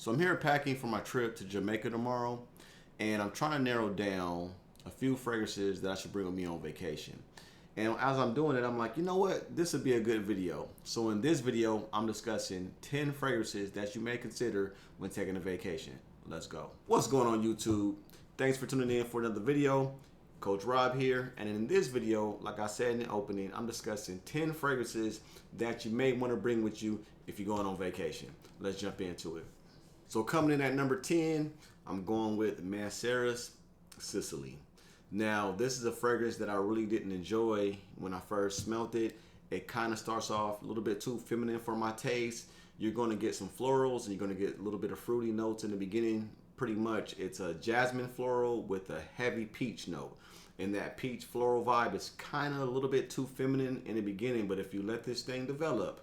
So I'm here packing for my trip to Jamaica tomorrow, and I'm trying to narrow down a few fragrances that I should bring with me on vacation. And as I'm doing it, I'm like, you know what? This would be a good video. So in this video, I'm discussing 10 fragrances that you may consider when taking a vacation. Let's go. What's going on, YouTube? Thanks for tuning in for another video. Coach Rob here, and in this video, like I said in the opening, I'm discussing 10 fragrances that you may want to bring with you if you're going on vacation. Let's jump into it. So coming in at number 10, I'm going with Mancera's Sicily. Now, this is a fragrance that I really didn't enjoy when I first smelled it. It kind of starts off a little bit too feminine for my taste. You're going to get some florals and you're going to get a little bit of fruity notes in the beginning. Pretty much, it's a jasmine floral with a heavy peach note. And that peach floral vibe is kind of a little bit too feminine in the beginning, but if you let this thing develop,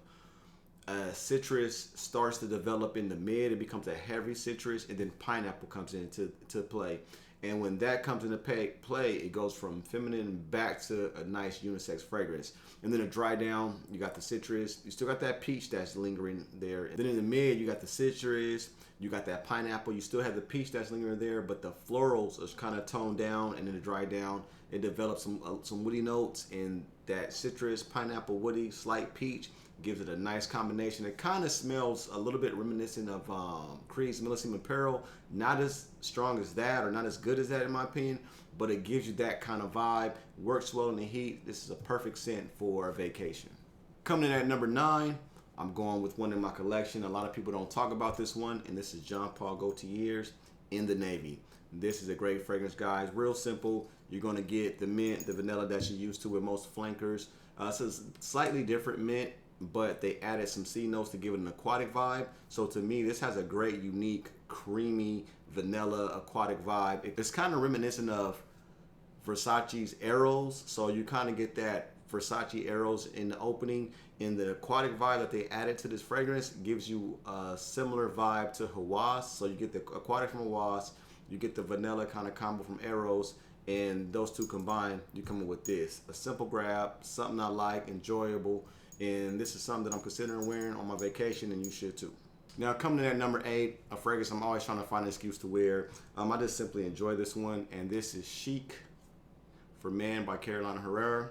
citrus starts to develop in the mid. It becomes a heavy citrus, and then pineapple comes into play. And when that comes into play, it goes from feminine back to a nice unisex fragrance. And then to dry down, you got the citrus. You still got that peach that's lingering there. And then in the mid, you got the citrus. You got that pineapple. You still have the peach that's lingering there, but the florals are kind of toned down. And then to dry down, it develops some woody notes, and that citrus, pineapple, woody, slight peach gives it a nice combination. It kind of smells a little bit reminiscent of Creed's Millesime Apparel. Not as strong as that, or not as good as that in my opinion, but it gives you that kind of vibe. Works well in the heat. This is a perfect scent for a vacation. Coming in at number 9, I'm going with one in my collection. A lot of people don't talk about this one, and this is Jean Paul Gaultier's In the Navy. This is a great fragrance, guys. Real simple. You're going to get the mint, the vanilla that you're used to with most flankers. So it's slightly different mint, but they added some sea notes to give it an aquatic vibe. So to me, this has a great, unique, creamy, vanilla aquatic vibe. It's kind of reminiscent of Versace's Arrows. So you kind of get that Versace Arrows in the opening. And the aquatic vibe that they added to this fragrance gives you a similar vibe to Hawas. So you get the aquatic from Hawas, you get the vanilla kind of combo from Arrows, and those two combined, you come in with this. A simple grab, something I like, enjoyable. And this is something that I'm considering wearing on my vacation, and you should too. Now coming in at number 8, a fragrance I'm always trying to find an excuse to wear. I just simply enjoy this one, and this is Chic for Men by Carolina Herrera.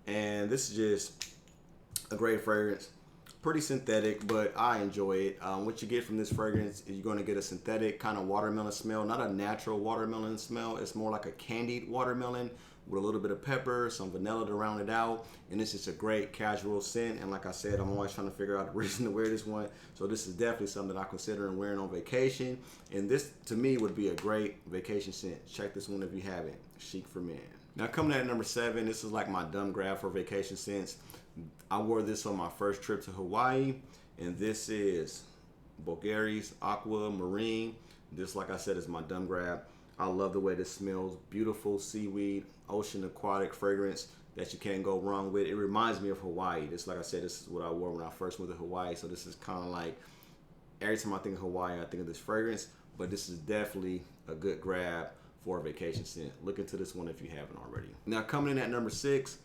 And this is just a great fragrance. Pretty synthetic, but I enjoy it. What you get from this fragrance is you're going to get a synthetic kind of watermelon smell, not a natural watermelon smell. It's more like a candied watermelon with a little bit of pepper, some vanilla to round it out, and it's just a great casual scent. And like I said, I'm always trying to figure out a reason to wear this one, so this is definitely something that I consider wearing on vacation, and this to me would be a great vacation scent. Check this one if you haven't. Chic for Men. Now coming at number 7, this is like my dumb grab for vacation scents. I wore this on my first trip to Hawaii, and this is Bulgari's Aquamarine. This, like I said, is my dumb grab. I love the way this smells. Beautiful seaweed, ocean aquatic fragrance that you can't go wrong with. It reminds me of Hawaii. This, like I said, this is what I wore when I first went to Hawaii. So this is kind of like, every time I think of Hawaii, I think of this fragrance. But this is definitely a good grab for a vacation scent. Look into this one if you haven't already. Now coming in at number 6,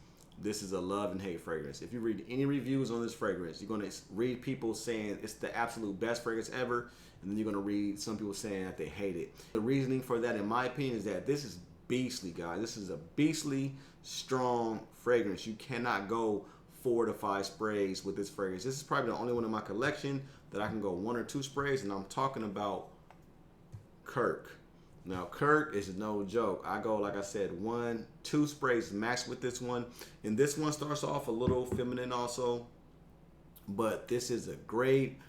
this is a love and hate fragrance. If you read any reviews on this fragrance, you're going to read people saying it's the absolute best fragrance ever, and then you're going to read some people saying that they hate it. The reasoning for that, in my opinion, is that this is beastly, guys. This is a beastly, strong fragrance. You cannot go 4 to 5 sprays with this fragrance. This is probably the only one in my collection that I can go 1 or 2 sprays, and I'm talking about Kirk. Now, Kirk is no joke. I go, like I said, 1, 2 sprays max with this one. And this one starts off a little feminine also. But this is a great,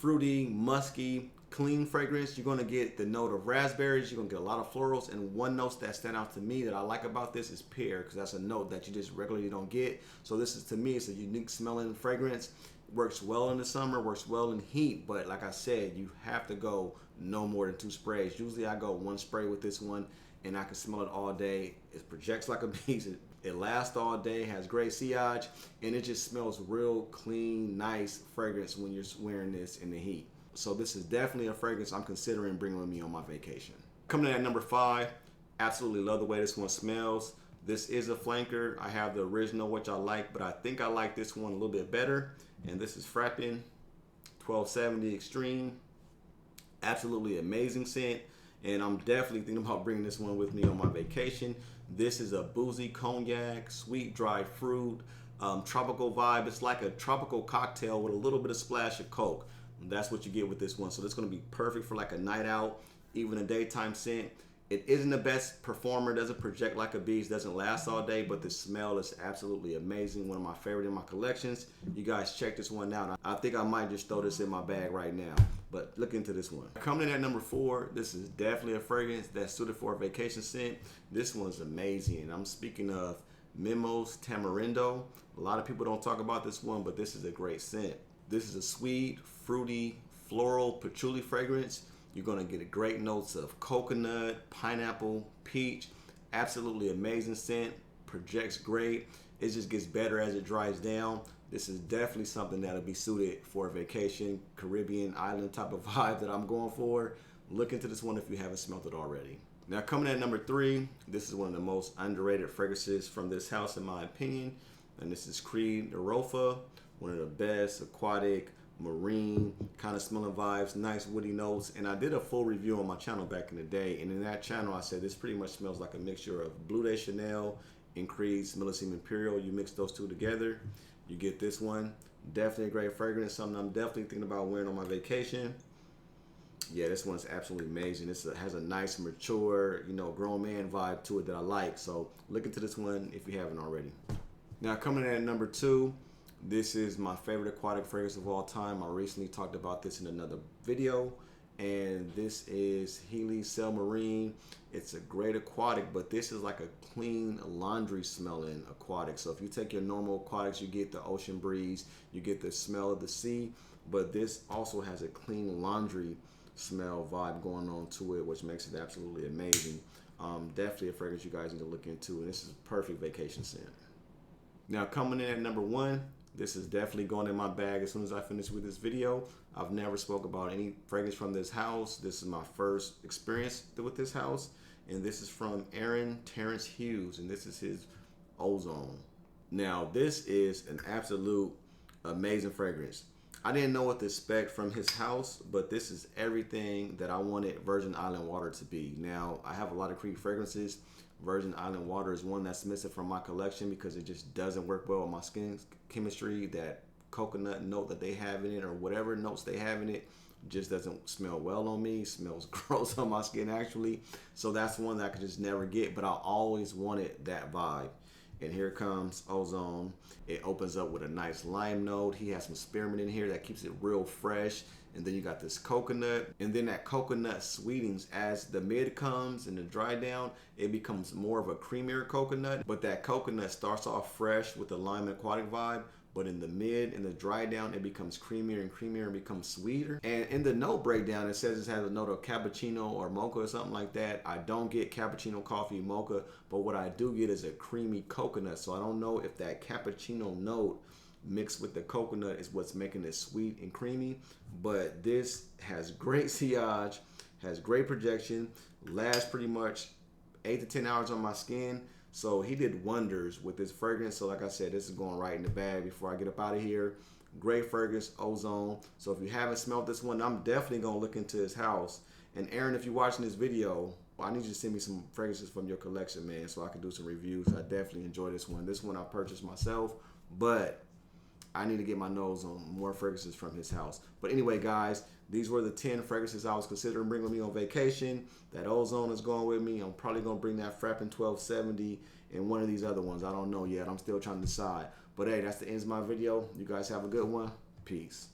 fruity, musky, clean fragrance. You're going to get the note of raspberries. You're going to get a lot of florals. And one note that stand out to me that I like about this is pear, because that's a note that you just regularly don't get. So this is, to me, it's a unique smelling fragrance. Works well in the summer, works well in heat, but like I said, you have to go no more than 2 sprays. Usually I go 1 spray with this one, and I can smell it all day. It projects like a beast. It lasts all day, has great sillage, and it just smells real clean, nice fragrance when you're wearing this in the heat. So this is definitely a fragrance I'm considering bringing with me on my vacation. Coming in at number 5, absolutely love the way this one smells. This is a flanker. I have the original, which I like, but I think I like this one a little bit better. And this is Frappin 1270 Extreme. Absolutely amazing scent. And I'm definitely thinking about bringing this one with me on my vacation. This is a boozy cognac, sweet dried fruit, tropical vibe. It's like a tropical cocktail with a little bit of splash of Coke. That's what you get with this one. So this is going to be perfect for like a night out, even a daytime scent. It isn't the best performer, doesn't project like a beast, doesn't last all day, but the smell is absolutely amazing. One of my favorite in my collections. You guys check this one out. I think I might just throw this in my bag right now, but look into this one. Coming in at number 4, this is definitely a fragrance that's suited for a vacation scent. This one's amazing. I'm speaking of Mimos Tamarindo. A lot of people don't talk about this one, but this is a great scent. This is a sweet, fruity, floral, patchouli fragrance. You're gonna get great notes of coconut, pineapple, peach. Absolutely amazing scent. Projects great. It just gets better as it dries down. This is definitely something that'll be suited for a vacation, Caribbean island type of vibe that I'm going for. Look into this one if you haven't smelled it already. Now coming at number 3, this is one of the most underrated fragrances from this house in my opinion. And this is Creed Arofa, one of the best aquatic, marine kind of smelling vibes, nice woody notes. And I did a full review on my channel back in the day, and in that channel I said this pretty much smells like a mixture of Blue de Chanel and Creed's Millésime Imperial. You mix those two together, you get this one. Definitely a great fragrance, something I'm definitely thinking about wearing on my vacation. Yeah, this one's absolutely amazing. This has a nice, mature, grown man vibe to it that I like. So look into this one if you haven't already. Now coming in at number 2, this is my favorite aquatic fragrance of all time. I recently talked about this in another video, and this is Healy Cell Marine. It's a great aquatic, but this is like a clean laundry smelling aquatic. So if you take your normal aquatics, you get the ocean breeze, you get the smell of the sea, but this also has a clean laundry smell vibe going on to it, which makes it absolutely amazing. Definitely a fragrance you guys need to look into, and this is a perfect vacation scent. Now coming in at number 1, this is definitely going in my bag as soon as I finish with this video. I've never spoke about any fragrance from this house. This is my first experience with this house, and this is from Aaron Terrence Hughes, and this is his Ozone. Now this is an absolute amazing fragrance. I didn't know what to expect from his house, but this is everything that I wanted Virgin Island water to be. Now I have a lot of Creed fragrances. Virgin Island water is one that's missing from my collection because it just doesn't work well with my skin chemistry. That coconut note that they have in it, or whatever notes they have in it, just doesn't smell well on me. It smells gross on my skin actually. So that's one that I could just never get, but I always wanted that vibe. And here comes Ozone. It opens up with a nice lime note. He has some spearmint in here that keeps it real fresh. And then you got this coconut, and then that coconut sweetens as the mid comes and the dry down. It becomes more of a creamier coconut, but that coconut starts off fresh with the lime and aquatic vibe, but in the mid and the dry down, it becomes creamier and creamier and becomes sweeter. And in the note breakdown, it says it has a note of cappuccino or mocha or something like that. I don't get cappuccino, coffee, mocha, but what I do get is a creamy coconut. So I don't know if that cappuccino note mixed with the coconut is what's making it sweet and creamy, but this has great sillage, has great projection, lasts pretty much 8 to 10 hours on my skin. So he did wonders with this fragrance. So like I said, this is going right in the bag before I get up out of here. Great fragrance, Ozone. So if you haven't smelled this one, I'm definitely gonna look into his house. And Aaron, if you're watching this video, I need you to send me some fragrances from your collection, man, so I can do some reviews. I definitely enjoy this one. This one I purchased myself, but I need to get my nose on more fragrances from his house. But anyway, guys, these were the 10 fragrances I was considering bringing with me on vacation. That Ozone is going with me. I'm probably going to bring that Frappin 1270 and one of these other ones. I don't know yet. I'm still trying to decide. But hey, that's the end of my video. You guys have a good one. Peace.